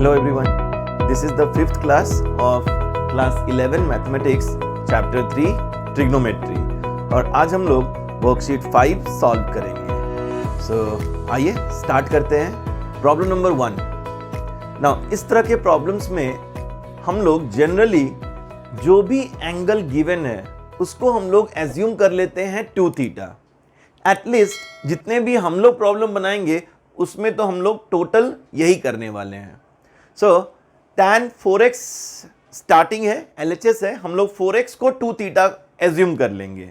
Hello everyone, this is the 5th class of class 11 mathematics chapter 3 trigonometry और आज हम लोग वर्कशीट 5 सॉल्व करेंगे। सो आइए स्टार्ट करते हैं। Problem number 1। नाउ इस तरह के प्रॉब्लम्स में हम लोग जनरली जो भी एंगल गिवन है उसको हम लोग एज्यूम कर लेते हैं 2 थीटा। एटलीस्ट जितने भी हम लोग प्रॉब्लम बनाएंगे उसमें तो हम लोग टोटल यही करने वाले हैं। सो tan 4x स्टार्टिंग है, LHS है, हम लोग 4x को 2 थीटा एज्यूम कर लेंगे,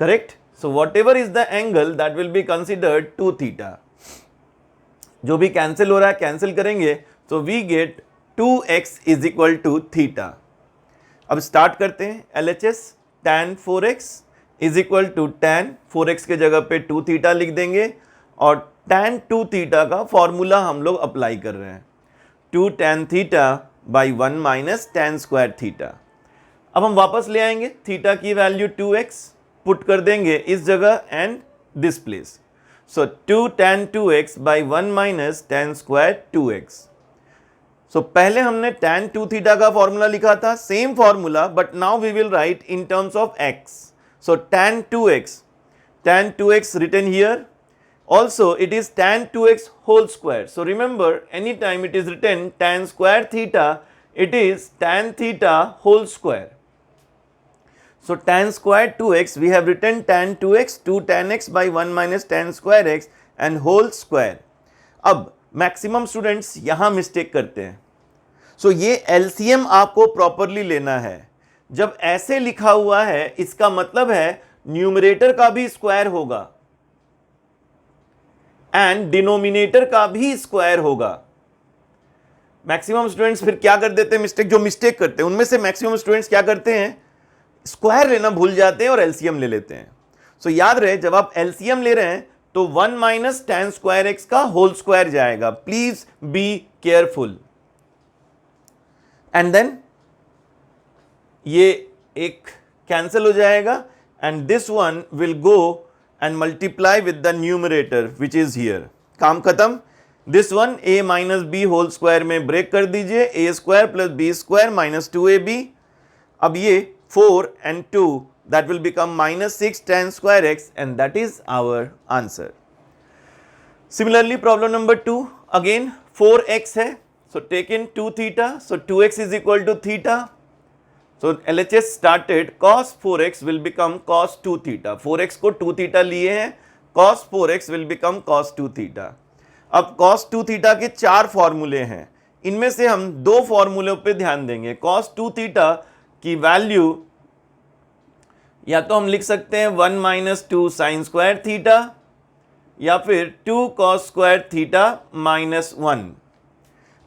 correct. So whatever is the angle that will be considered 2 theta. जो भी कैंसिल हो रहा है कैंसिल करेंगे तो we get 2x is equal to theta. अब स्टार्ट करते हैं। LHS tan 4x इज इक्वल टू tan 4x के जगह पे 2 थीटा लिख देंगे और tan 2 थीटा का फॉर्मूला हम लोग अप्लाई कर रहे हैं, 2 tan theta by 1 minus tan square theta. अब हम वापस ले आएंगे, थीटा की वैल्यू 2x पुट कर देंगे इस जगह and this place. So 2 tan 2x by 1 minus tan square 2x। So पहले हमने tan 2 थीटा का फॉर्मूला लिखा था, same formula, but now we will write in terms of x। So tan 2x written here. Also, it is tan 2x whole square. So remember, anytime it is written tan square theta, it is tan theta whole square. So tan square 2x, we have written tan 2x, 2 tan x by 1 minus tan square x and whole square. अब maximum students यहाँ mistake करते हैं। सो ये LCM आपको properly लेना है। जब ऐसे लिखा हुआ है इसका मतलब है न्यूमरेटर का भी स्क्वायर होगा एंड डिनोमिनेटर का भी स्क्वायर होगा। मैक्सिमम स्टूडेंट्स फिर क्या कर देते हैं, मिस्टेक जो मिस्टेक करते हैं उनमें से मैक्सिमम स्टूडेंट्स क्या करते हैं, स्क्वायर लेना भूल जाते हैं और एलसीएम ले लेते हैं। सो याद रहे जब आप एलसीएम ले रहे हैं तो 1 माइनस tan स्क्वायर एक्स का होल स्क्वायर जाएगा। Please be careful. And then ये एक कैंसिल हो जाएगा and this one will go and multiply with the numerator which is here. काम खत्म। This one a minus b whole square में break कर दीजिए, a square plus b square minus 2ab। अब ये 4 and 2 that will become minus 6 tan square x and that is our answer. Similarly problem number 2, again 4x है, so take in 2 theta, so 2x is equal to theta. So LHS started cos 4x will become cos 2 theta. 4x को 2 theta लिए हैं, cos 4x will become cos 2 theta. अब cos 2 theta के 4 फॉर्मूले हैं, इनमें से हम 2 फॉर्मूलों पे ध्यान देंगे। cos 2 theta की वैल्यू या तो हम लिख सकते हैं 1 माइनस 2 साइन स्क्वायर थीटा या फिर 2 cos स्क्वायर थीटा माइनस 1।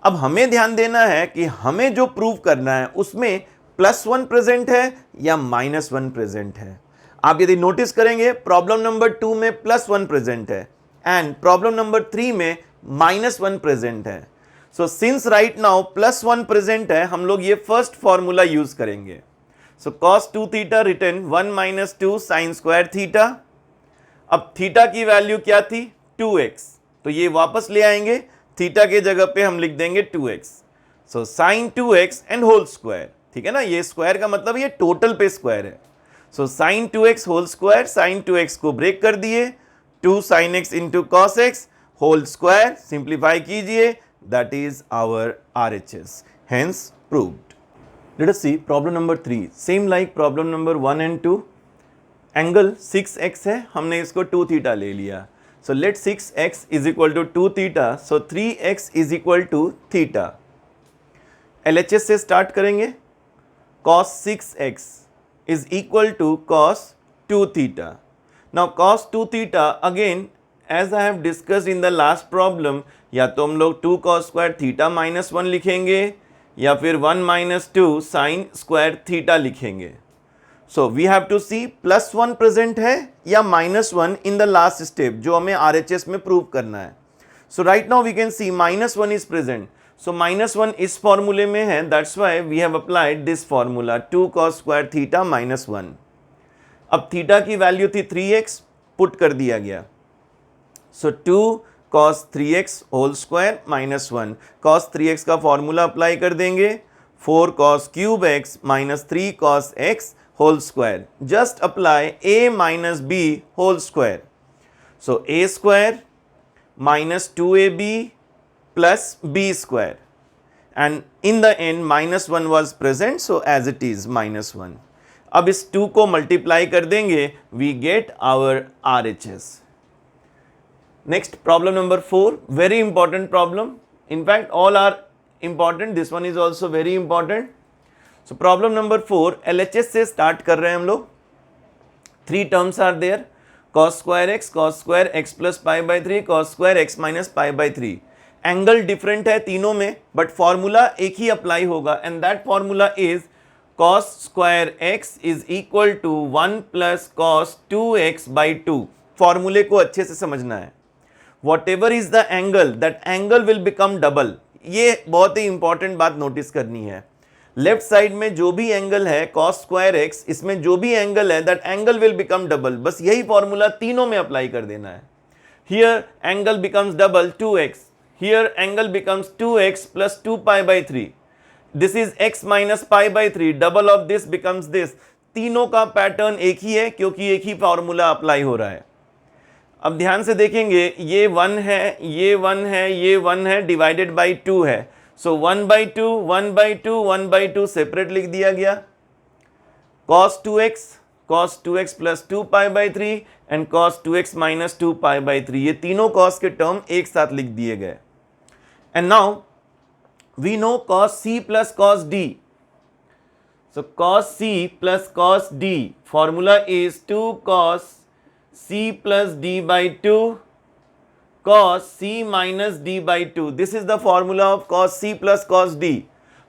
अब हमें ध्यान देना है कि हमें जो प्रूव करना है उसमें +1 प्रेजेंट है या -1 प्रेजेंट है। आप यदि नोटिस करेंगे प्रॉब्लम नंबर 2 में +1 प्रेजेंट है एंड प्रॉब्लम नंबर 3 में -1 प्रेजेंट है। So since right now +1 present है हम लोग ये फर्स्ट फॉर्मूला यूज करेंगे। So cos 2 theta written 1 minus 2 sine square theta. अब थीटा की वैल्यू क्या थी, 2x, तो ये वापस ले आएंगे, थीटा के जगह पे हम लिख देंगे 2x। So sine 2x and whole square, ठीक है ना, ये स्क्वायर का मतलब ये टोटल पे स्क्वायर है। So sine 2x whole square, sine 2x को ब्रेक कर दिए, 2 sin x into cos x whole square, simplify कीजिए, that is our RHS, hence proved. Let us see problem number 3, same like problem number 1 and 2। Angle 6x है, हमने इसको 2 theta ले लिया। So let 6x is equal to 2 theta, so 3x is equal to theta. LHS से start करेंगे, cos 6x is equal to cos 2 theta. Now cos 2 theta again as I have discussed in the last problem, या तो हम लोग 2 cos square theta minus 1 लिखेंगे या फिर 1 minus 2 sin square theta लिखेंगे। So we have to see +1 present है या -1 in the last step जो हमें RHS में प्रूव करना है। So right now we can see -1 is present. So -1 इस फॉर्मूले में है, that's why we have applied this formula 2 cos square theta minus 1। अब थीटा की वैल्यू थी 3x, पुट कर दिया गया। So 2 cos 3x whole square minus 1। cos 3x का फॉर्मूला अप्लाई कर देंगे, 4 cos cube x minus 3 cos x whole square. Just apply a minus b whole square. So a square minus 2ab plus b square, and in the end minus 1 was present, so as it is minus 1। अब इस 2 को multiply कर देंगे, we get our RHS। Next, problem number 4, very important problem. In fact, all are important. This one is also very important. So, problem number 4, LHS से start कर रहे हैं हम लोग। 3 terms are there, cos square x plus pi by 3, cos square x minus pi by 3। Angle different है तीनों में, but formula एक ही अप्लाई होगा, and that formula is cos square x is equal to 1 plus cos 2x by 2। फॉर्मूले को अच्छे से समझना है। Whatever is the angle, that angle will become double. ये बहुत ही इंपॉर्टेंट बात नोटिस करनी है। लेफ्ट साइड में जो भी एंगल है cos स्क्वायर x, इसमें जो भी एंगल है that angle will become double. बस यही फॉर्मूला तीनों में अप्लाई कर देना है। Here angle becomes double 2x, here angle becomes 2x plus 2 pi by 3। this is x minus pi by 3, double of this becomes this। तीनों का पैटर्न एक ही है क्योंकि एक ही फॉर्मूला अप्लाई हो रहा है। अब ध्यान से देखेंगे, ये 1 है, ये 1 है, ये 1 है, डिवाइडेड बाई 2 है। सो 1 बाई 2, 1 बाई 2, 1 बाई 2 सेपरेट लिख दिया गया। cos 2x plus 2 pi by 3 and cos 2x minus 2 pi by 3, ये तीनों cos के टर्म एक साथ लिख दिए गए। And now we know cos c plus cos d. So cos c plus cos d, formula is 2 cos c plus d by 2 cos c minus d by 2। This is the formula of cos c plus cos d।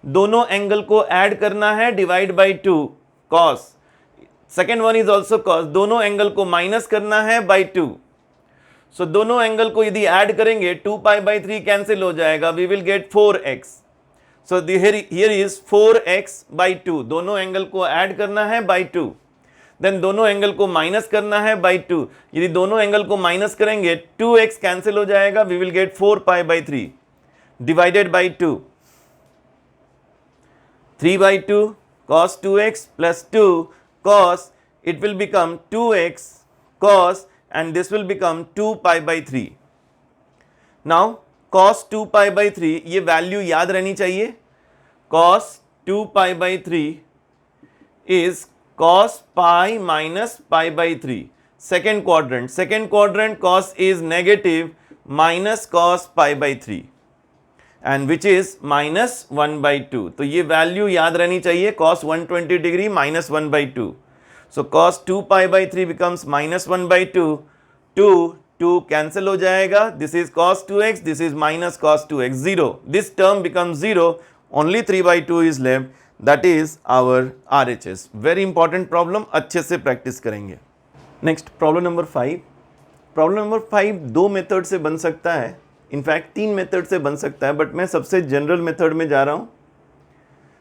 दोनों angle को add करना है, divide by 2 cos, second one is also cos, दोनों angle को minus करना है by 2। सो दोनों angle को यदि ऐड करेंगे 2 पाई बाई 3 कैंसिल हो जाएगा, we will get 4x। So here is 4x by 2, दोनों एंगल को ऐड करना है बाई 2, देन दोनों एंगल को माइनस करना है बाई 2। यदि दोनों एंगल को माइनस करेंगे 2x कैंसिल हो जाएगा, we will get 4 pi by 3 divided by 2, 3 by 2 cos 2x plus 2 cos, it will become 2x cos and this will become 2 pi by 3। Now cos 2 pi by 3, ये value याद रहनी चाहिए। cos 2 pi by 3 is cos pi minus pi by 3। second quadrant cos is negative minus cos pi by 3 and which is minus 1 by 2। तो ये value याद रहनी चाहिए, cos 120 degree minus 1 by 2। So cos 2 pi by 3 becomes minus 1 by 2, 2 cancel हो जाएगा, this is cos 2x, this is minus cos 2x, 0, this term becomes 0, only 3 by 2 is left, that is our RHS। very important problem, अच्छे से practice करेंगे। Next problem number 5। Problem number 5 दो method से बन सकता है, इनफैक्ट 3 मेथड से बन सकता है, बट मैं सबसे जनरल मेथड में जा रहा हूँ।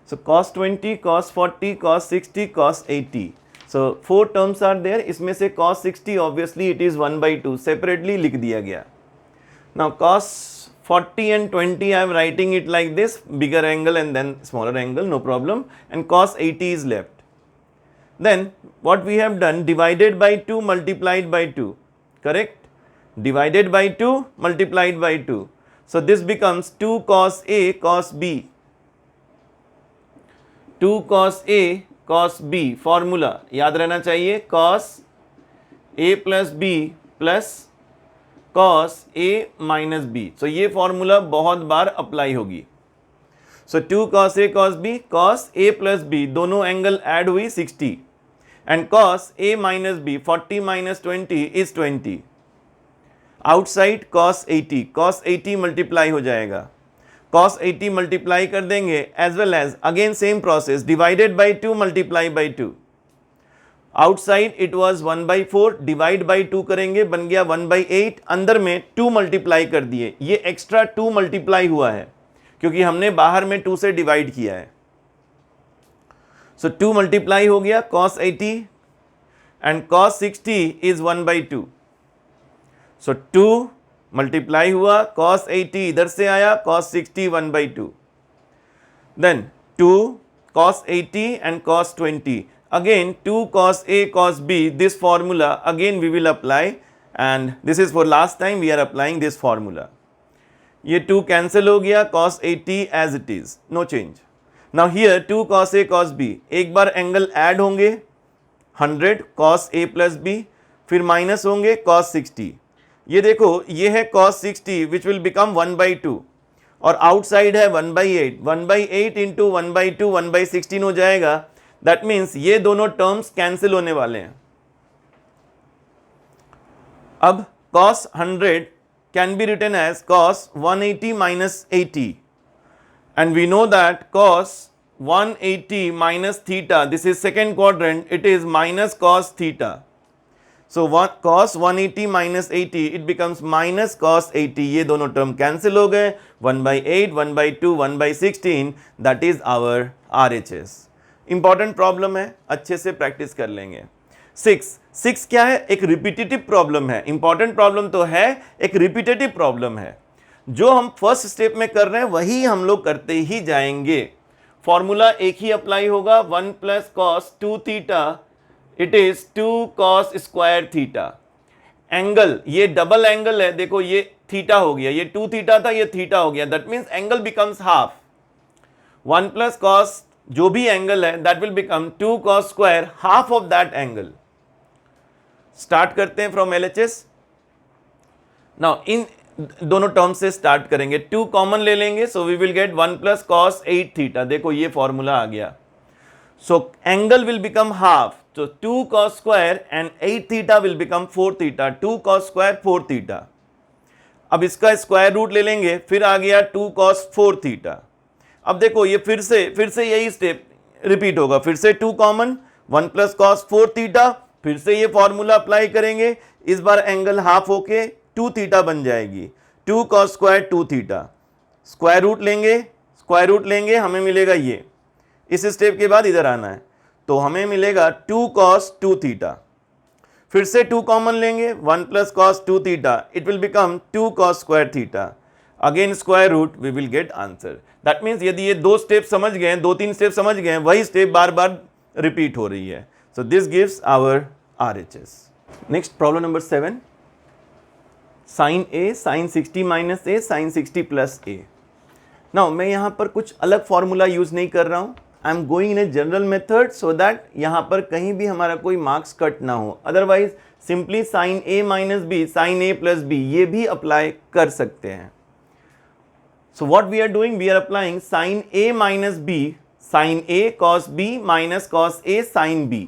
सो cos 20, cos 40, cos 60, cos 80। So 4 terms are there, इसमें से cos 60 obviously it is 1 by 2, separately लिख दिया गया। Now cos 40 and 20 I am writing it like this, bigger angle and then smaller angle, no problem, and cos 80 is left। Then what we have done, divided by 2 multiplied by 2, correct? Divided by 2 multiplied by 2, so this becomes 2 cos A cos B, 2 cos A cos b। Formula याद रहना चाहिए, cos a plus b plus cos a minus b। So ये formula बहुत बार apply होगी। So 2 cos a cos b, cos a plus b, दोनों angle add हुई 60 and cos a minus b, 40 minus 20 is 20। Outside cos 80, cos 80 multiply हो जाएगा, cos 80 multiply कर देंगे, as well as again same process, divided by 2 multiply by 2। Outside it was 1 by 4, divide by 2 करेंगे, बन गया 1 by 8, अंदर में 2 मल्टीप्लाई कर दिए, ये एक्स्ट्रा 2 मल्टीप्लाई हुआ है क्योंकि हमने बाहर में 2 से डिवाइड किया है। सो 2 मल्टीप्लाई हो गया cos 80 and cos 60 is 1 by 2। So 2 multiply हुआ, cos 80 इधर से आया, cos 60 1/2. Then 2 cos 80 and cos 20. Again 2 cos A cos B. This formula again we will apply, and this is for last time we are applying this formula. ये 2 cancel हो गया, cos 80 as it is, no change. Now here 2 cos A cos B. एक बार angle add होंगे 100 cos A plus B, फिर minus होंगे cos 60. ये देखो ये है cos 60 which will become 1/2 और आउटसाइड है 1/8. 1/8 इंटू 1/2 1/16 हो जाएगा. दैट मीन्स ये दोनों टर्म्स कैंसिल होने वाले हैं. अब cos 100 can be written as cos 180 minus 80, and we know that cos 180 minus theta, this is second quadrant, it is minus cos theta. So cos 180 minus 80, it becomes minus cos 80. ये दोनों term cancel हो गए. 1/8 1/2 1/16, that is our RHS. Important problem है, अच्छे से practice कर लेंगे. 6 क्या है? एक रिपीटेटिव प्रॉब्लम है. इंपॉर्टेंट प्रॉब्लम तो है, एक रिपीटेटिव प्रॉब्लम है. जो हम फर्स्ट स्टेप में कर रहे हैं वही हम लोग करते ही जाएंगे. फॉर्मूला एक ही अप्लाई होगा, 1 plus cos 2 theta, it is 2 cos square theta. Angle, ये डबल एंगल है, देखो ये थीटा हो गया, ये 2 थीटा था, ये थीटा हो गया. That means angle becomes half. 1 plus cos जो भी एंगल है that will become 2 cos square half of that angle. Start करते हैं फ्रॉम LHS. नाउ इन दोनों टर्म से स्टार्ट करेंगे. 2 कॉमन ले लेंगे, so we will get 1 plus cos 8 theta. देखो ये फॉर्मूला आ गया. So angle will become half, so 2 cos square and 8 theta will become 4 theta. 2 cos square 4 theta. अब इसका स्क्वायर रूट ले लेंगे, फिर आ गया 2 cos 4 थीटा. अब देखो ये फिर से यही स्टेप रिपीट होगा. फिर से 2 कॉमन, 1 प्लस cos 4 थीटा, फिर से ये फॉर्मूला अप्लाई करेंगे. इस बार एंगल हाफ होके 2 थीटा बन जाएगी. 2 cos square 2 theta. Square root लेंगे हमें मिलेगा ये. इस स्टेप के बाद इधर आना है, तो हमें मिलेगा 2 cos 2 थीटा. फिर से 2 कॉमन लेंगे, 1 plus cos 2 theta, it will become 2 cos square theta. Again square root, we will get answer. That means यदि ये 2 स्टेप समझ गए, 2-3 स्टेप समझ गए, वही स्टेप बार बार रिपीट हो रही है. So this gives our RHS. Next problem number 7. Sine A sine 60 minus A sine 60 plus A. Now मैं यहाँ पर कुछ अलग फॉर्मूला यूज नहीं कर रहा हूँ. I am going in a general method so that यहाँ पर कहीं भी हमारा कोई मार्क्स कट ना हो. Otherwise simply sine A minus B sine A plus B ये भी अप्लाई कर सकते हैं. So what we are doing, we are applying sin A minus B, sin A cos B minus cos A sin B.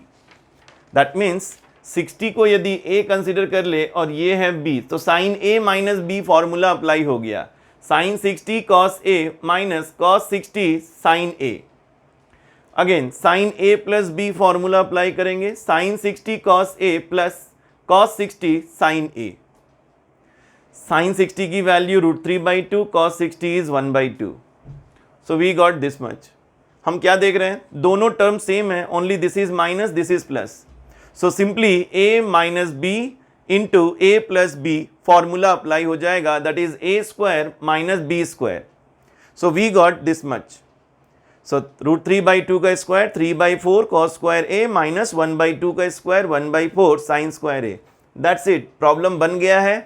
That means 60 को यदि A consider कर ले और ये है B, तो sin A minus B formula apply हो गया. sin 60 cos A minus cos 60 sin A. Again sin A plus B formula apply करेंगे. sin 60 cos A plus cos 60 sin A. sin 60 की value √3/2, cos 60 is 1/2. So we got this much. हम क्या देख रहे हैं? दोनों टर्म सेम है, only this is minus, this is plus. So simply A minus B into A plus B formula apply हो जाएगा. That is A square minus B square. So we got this much. So √3/2 का square 3/4 cos square A minus 1/2 का square 1/4 sine square A. That's it. Problem बन गया है.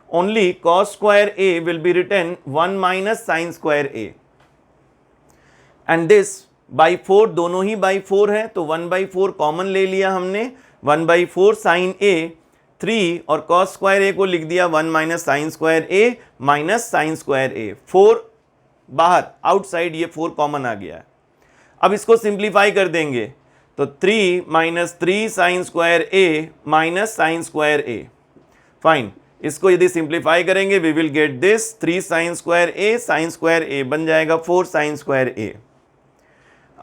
Only cos square A will be written 1 minus sin square A. And this by 4, दोनों ही by 4 है, तो 1/4 common ले लिया हमने. 1/4 sin A, 3 और cos square A को लिख दिया 1 minus sin square A minus sin square A. 4 बाहर, आउटसाइड ये 4 कॉमन आ गया. अब इसको सिंप्लीफाई कर देंगे, तो 3 minus 3 sin square A minus sin square A. Fine. इसको यदि सिंप्लीफाई करेंगे we will get this 3 sine square A sine square A बन जाएगा 4 sine square A.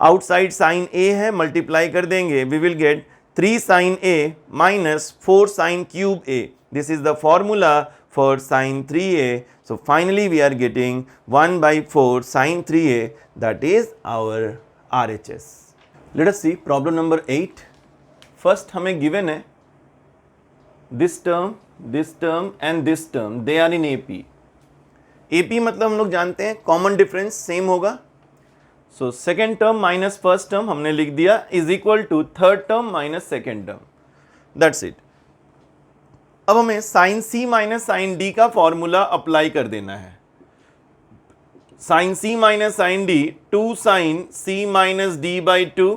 Outside sine A है, मल्टीप्लाई कर देंगे we will get 3 sine A minus 4 sine cube A. This is the formula for sine 3A. So finally we are getting 1/4 sine 3A. That is our RHS. Let us see problem number 8. First हमें given है this term and this term, they are in AP. AP मतलब हम लोग जानते हैं common difference same होगा. So second term minus first term हमने लिख दिया is equal to third term minus second term. That's it. अब हमें sine C minus sine D का फॉर्मूला अप्लाई कर देना है. Sine C minus sine D, 2 sine C minus D by 2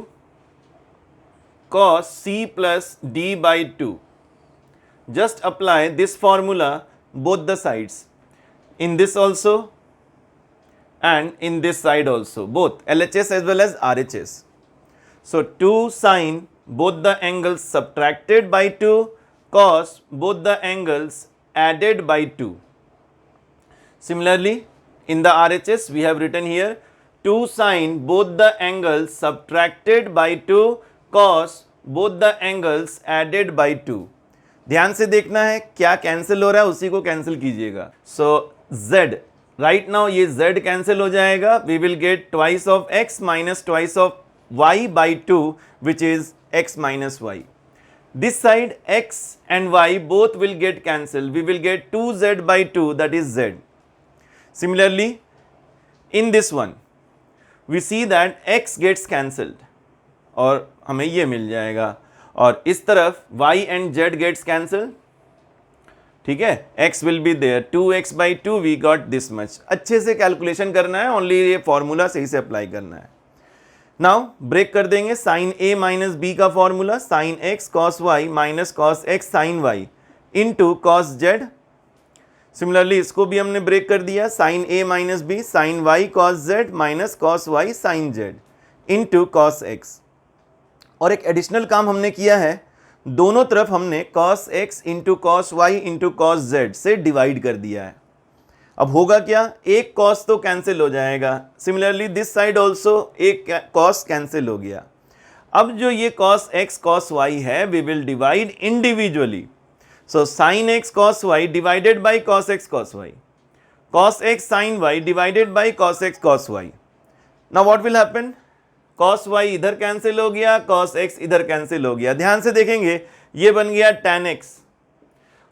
cos C plus D by 2. Just apply this formula both the sides, in this also and in this side also, both LHS as well as RHS. So 2 sin both the angles subtracted by 2 cos both the angles added by 2. Similarly, in the RHS we have written here 2 sin both the angles subtracted by 2 cos both the angles added by 2. ध्यान से देखना है क्या cancel हो रहा है, उसी को कैंसिल कीजिएगा. सो z राइट नाउ ये z कैंसिल हो जाएगा. We will get twice of x minus twice of y by 2 which is x minus y. This side x and y both will get cancelled. We will get 2z by 2, that is z. Similarly, in this one we see that x gets cancelled और हमें ये मिल जाएगा. और इस तरफ y and z gets cancelled. ठीक है, x will be there, 2x by 2 we got this much. अच्छे से कैलकुलेशन करना है, ओनली ये फॉर्मूला सही से अप्लाई करना है. नाउ ब्रेक कर देंगे साइन a माइनस b का formula, sine x cos y minus cos x sine y into cos z. Similarly इसको भी हमने ब्रेक कर दिया, sine a minus b sine y cos z minus cos y sine z into cos x. और एक additional काम हमने किया है, दोनों तरफ हमने cos x into cos y into cos z से डिवाइड कर दिया है. अब होगा क्या, एक cos तो कैंसिल हो जाएगा. सिमिलरली दिस साइड ऑल्सो एक cos कैंसिल हो गया. अब जो ये cos x cos y है we will divide individually. So sine x cos y divided by cos x cos y, cos x sin y divided by cos x cos y. Now what will happen, cos y इधर cancel हो गया, cos x इधर cancel हो गया. ध्यान से देखेंगे ये बन गया tan x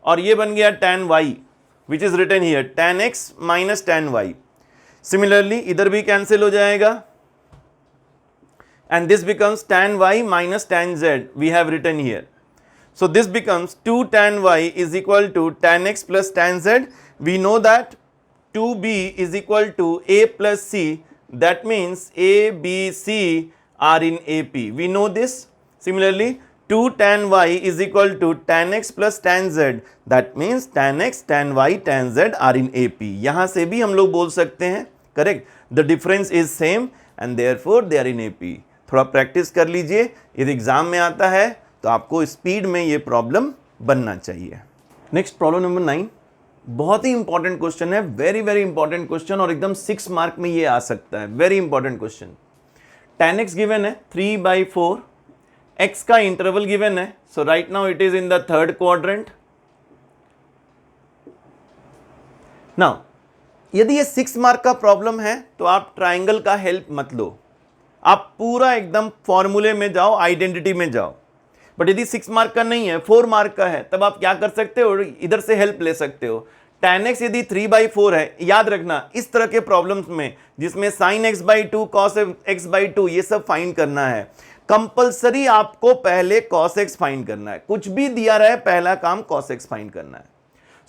और ये बन गया tan y which is written here tan x minus tan y. Similarly इधर भी कैंसिल हो जाएगा and this becomes tan y minus tan z we have written here. So this becomes 2 tan y is equal to tan x plus tan z. We know that 2b is equal to a plus c. That means A, B, C are in AP. We know this. Similarly, 2 tan y is equal to tan x plus tan z. That means tan x, tan y, tan z are in AP. यहाँ से भी हम लोग बोल सकते हैं, correct? The difference is same and therefore they are in AP. थोड़ा practice कर लीजिए, यदि एग्जाम में आता है तो आपको स्पीड में ये प्रॉब्लम बनना चाहिए. Next problem number 9. बहुत ही इंपॉर्टेंट क्वेश्चन है, वेरी वेरी इंपॉर्टेंट क्वेश्चन और एकदम 6 मार्क में ये आ सकता है. Very important question. tan x given है 3/4, x का इंटरवल गिवन है. So right now it is in the third quadrant. Now यदि ये 6 मार्क का प्रॉब्लम है तो आप ट्राइंगल का हेल्प मत लो, आप पूरा एकदम फॉर्मूले में जाओ, आइडेंटिटी में जाओ. बट यदि 6 मार्क का नहीं है, 4 मार्क का है, तब आप क्या कर सकते हो, इधर से हेल्प ले सकते हो. tan x यदि 3/4 है, याद रखना इस तरह के प्रॉब्लम्स में जिसमें sin x by 2 cos x by 2 ये सब फाइंड करना है, कंपलसरी आपको पहले cos x फाइंड करना है. कुछ भी दिया रहे पहला काम cos x फाइंड करना है.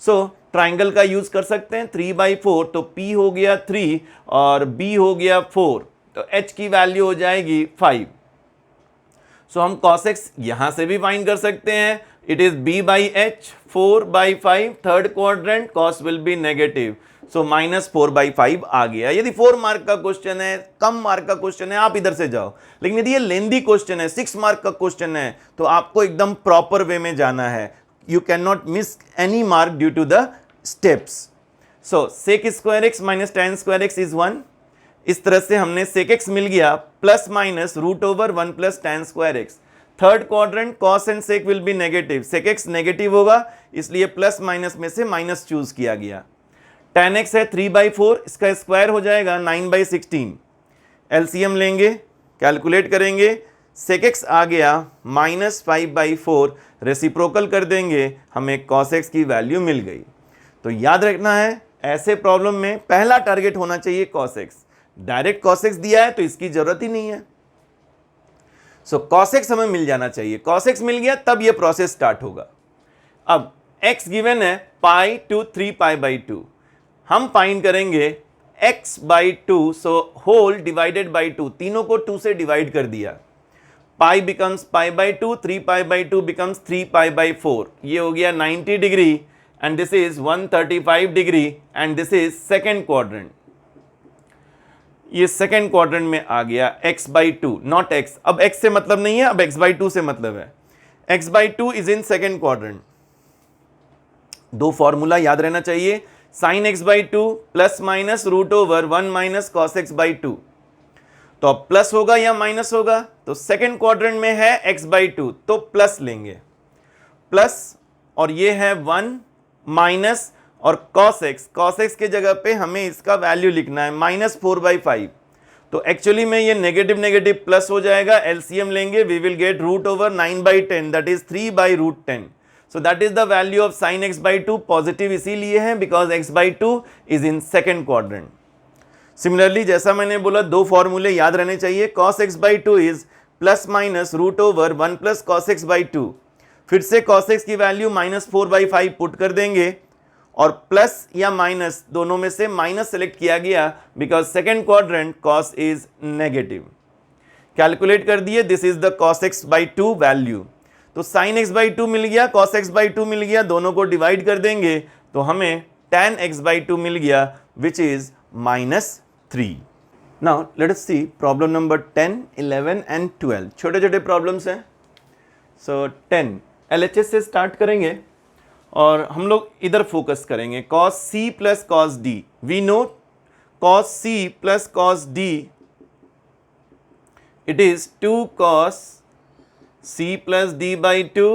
सो ट्राइंगल का यूज कर सकते हैं. 3/4 तो p हो गया 3 और b हो गया 4, तो h की वैल्यू हो जाएगी 5. सो हम cos x यहां से भी फाइंड कर सकते हैं. It is b by h, 4/5, third quadrant, cos will be negative. So -4/5 आ गया. यदि 4 मार्क का क्वेश्चन है, कम मार्क का क्वेश्चन है, आप इधर से जाओ. लेकिन यदि ये लेंदी क्वेश्चन है, 6 मार्क का क्वेश्चन है, तो आपको एकदम प्रॉपर वे में जाना है. You can not miss any mark due to the steps. So sec square x minus tan square x is 1. इस तरह से हमने sec x मिल गया plus minus √1 plus tan square x. Third quadrant cos and sec will be negative. sec x negative होगा इसलिए plus minus में से माइनस चूज किया गया. tan x है 3/4, इसका स्क्वायर हो जाएगा 9/16. एलसीएम लेंगे, कैलकुलेट करेंगे, sec x आ गया -5/4 रेसिप्रोकल कर देंगे, हमें cos x की वैल्यू मिल गई। तो याद रखना है ऐसे प्रॉब्लम में पहला टारगेट होना चाहिए cos x। Direct cos x दिया है तो इसकी जरूरत ही नहीं है, सो cos x हमें मिल जाना चाहिए। cos x मिल गया तब ये प्रोसेस स्टार्ट होगा। अब x गिवन है पाई टू 3 पाई बाई 2, हम फाइंड करेंगे x by 2, so whole divided by 2, तीनों को 2 से डिवाइड कर दिया, pi becomes pi by 2, 3 pi by 2 becomes 3 pi by 4, ये हो गया 90 degree and this is 135 degree and this is second quadrant. ये सेकेंड क्वाड्रेंट में आ गया x बाई 2, नॉट x, अब x से मतलब नहीं है, अब x बाई 2 से मतलब है। x by 2 is in second quadrant. दो फॉर्मूला याद रहना चाहिए, sine x by 2 plus minus root over 1 minus cos x by 2। तो अब प्लस होगा या माइनस होगा, तो सेकेंड क्वाड्रेंट में है x बाई 2 तो प्लस लेंगे, प्लस और ये है 1 माइनस और cos x के जगह पे हमें इसका वैल्यू लिखना है -4/5। तो एक्चुअली में ये नेगेटिव नेगेटिव प्लस हो जाएगा, एलसीएम लेंगे, we will get root over 9/10 that is 3/√10। So that is the value of sine x by 2। Positive इसीलिए है because x by 2 is in second quadrant. Similarly जैसा मैंने बोला दो फॉर्मूले याद रहने चाहिए, cos x by 2 is plus minus root over 1 plus cos x by 2, फिर से cos x की वैल्यू -4/5 पुट कर देंगे और प्लस या माइनस दोनों में से माइनस सेलेक्ट किया गया because second quadrant cos is negative. Calculate कर दिए, this is the cos x by 2 value. तो sin x बाई 2 मिल गया, cos x बाई 2 मिल गया, दोनों को डिवाइड कर देंगे तो हमें tan x बाई 2 मिल गया which is -3। Now let us see problem number 10, 11 and 12। छोटे छोटे प्रॉब्लम्स हैं। सो 10 LHS से स्टार्ट करेंगे और हम लोग इधर फोकस करेंगे, cos c plus cos d। We know cos c plus cos d it is 2 cos c plus d by 2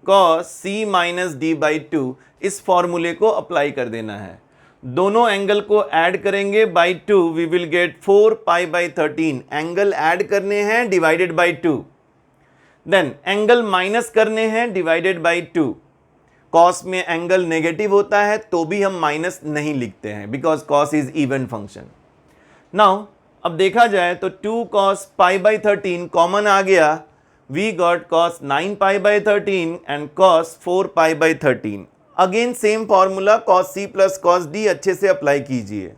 cos c minus d by 2। इस फॉर्मूले को अप्लाई कर देना है, दोनों एंगल को ऐड करेंगे by 2, we will get 4 pi by 13। Angle add करने हैं divided by 2, then angle minus करने हैं डिवाइडेड बाई 2। cos में एंगल नेगेटिव होता है तो भी हम माइनस नहीं लिखते हैं because cos is even function. Now अब देखा जाए तो 2 cos पाई बाई 13 कॉमन आ गया, we got cos 9 pi by 13 and cos 4 pi by 13। Again same formula cos c plus cos d अच्छे से अप्लाई कीजिए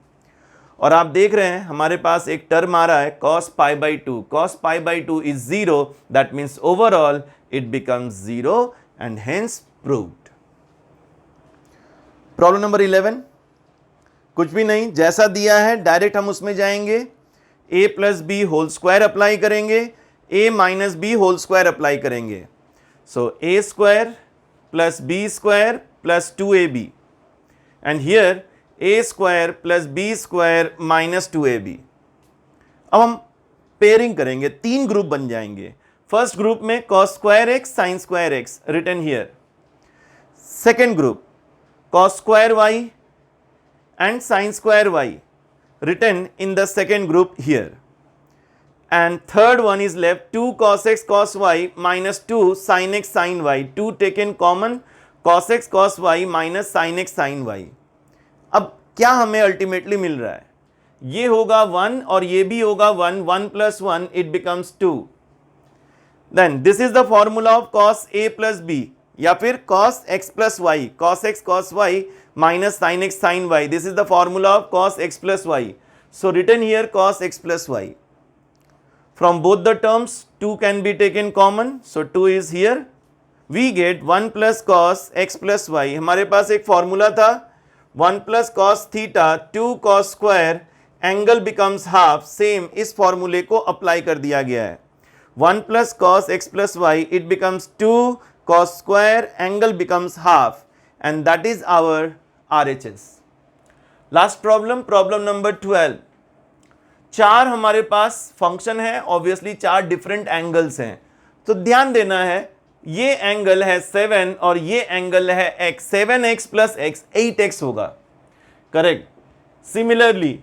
और आप देख रहे हैं हमारे पास एक टर्म आ रहा है cos pi by 2। cos pi by 2 is 0, that means overall it becomes 0 and hence proved. Problem number 11, कुछ भी नहीं, जैसा दिया है डायरेक्ट हम उसमें जाएंगे, a plus b whole square apply करेंगे, a minus b whole square apply करेंगे। So a square plus b square plus 2ab and here a square plus b square minus 2ab। अब हम पेयरिंग करेंगे, तीन group बन जाएंगे। First group में cos square x sin square x written here, second group cos square y and sin square y written in the second group here, and third one is left 2 cos x cos y minus 2 sin x sin y, 2 taken common, cos x cos y minus sin x sin y। अब क्या हमें ultimately मिल रहा है, ये होगा 1 और ये भी होगा 1, 1 plus 1 it becomes 2। then this is the formula of cos a plus b या फिर cos x plus y, cos x cos y minus sin x sin y, this is the formula of cos x plus y, so written here cos x plus y। from both the terms 2 can be taken common, so 2 is here, we get 1 plus cos x plus y। हमारे पास एक formula था 1 plus cos theta 2 cos square, angle becomes half, same इस फॉर्मूले को apply कर दिया गया है, 1 plus cos x plus y it becomes 2 cos square, angle becomes half, and that is our RHS। Last problem, problem number 12। चार हमारे पास function है, ऑब्वियसली चार डिफरेंट एंगल्स हैं, तो ध्यान देना है ये एंगल है 7 और ये एंगल है x, 7x plus x 8x होगा, करेक्ट। सिमिलरली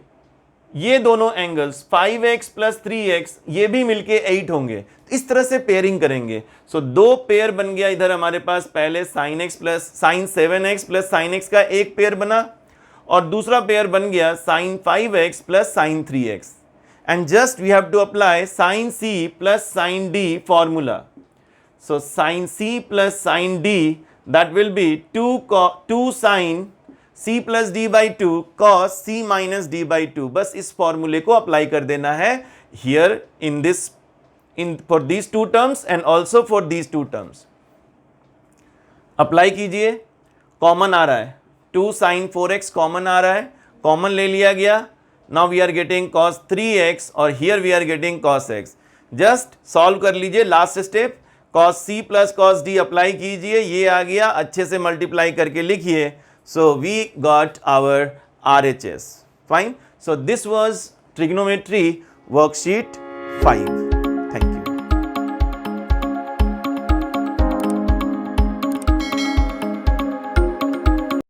ये दोनों एंगल्स 5x प्लस 3x ये भी मिलके 8 होंगे। इस तरह से पेयरिंग करेंगे। सो दो पेयर बन गया इधर हमारे पास, पहले sin x plus sin 7x plus sin x का एक पेयर बना, और दूसरा पेयर बन गया sin 5x plus sin 3x, and just we have to apply sin c plus sin d formula. So sin c plus sin d that will be 2 sin c plus d by 2 cos c minus d by 2। बस इस फॉर्मूले को apply कर देना है here in this for these two terms and also for these two terms। Apply कीजिए, common आ रहा है 2 sin 4x कॉमन आ रहा है, कॉमन ले लिया गया। Now we are getting cos 3x और here we are getting cos x। Just solve कर लीजिए last step, cos c plus cos d apply कीजिए, ये आ गया, अच्छे से मल्टीप्लाई करके लिखिए। So we got our RHS. Fine. So this was trigonometry worksheet 5.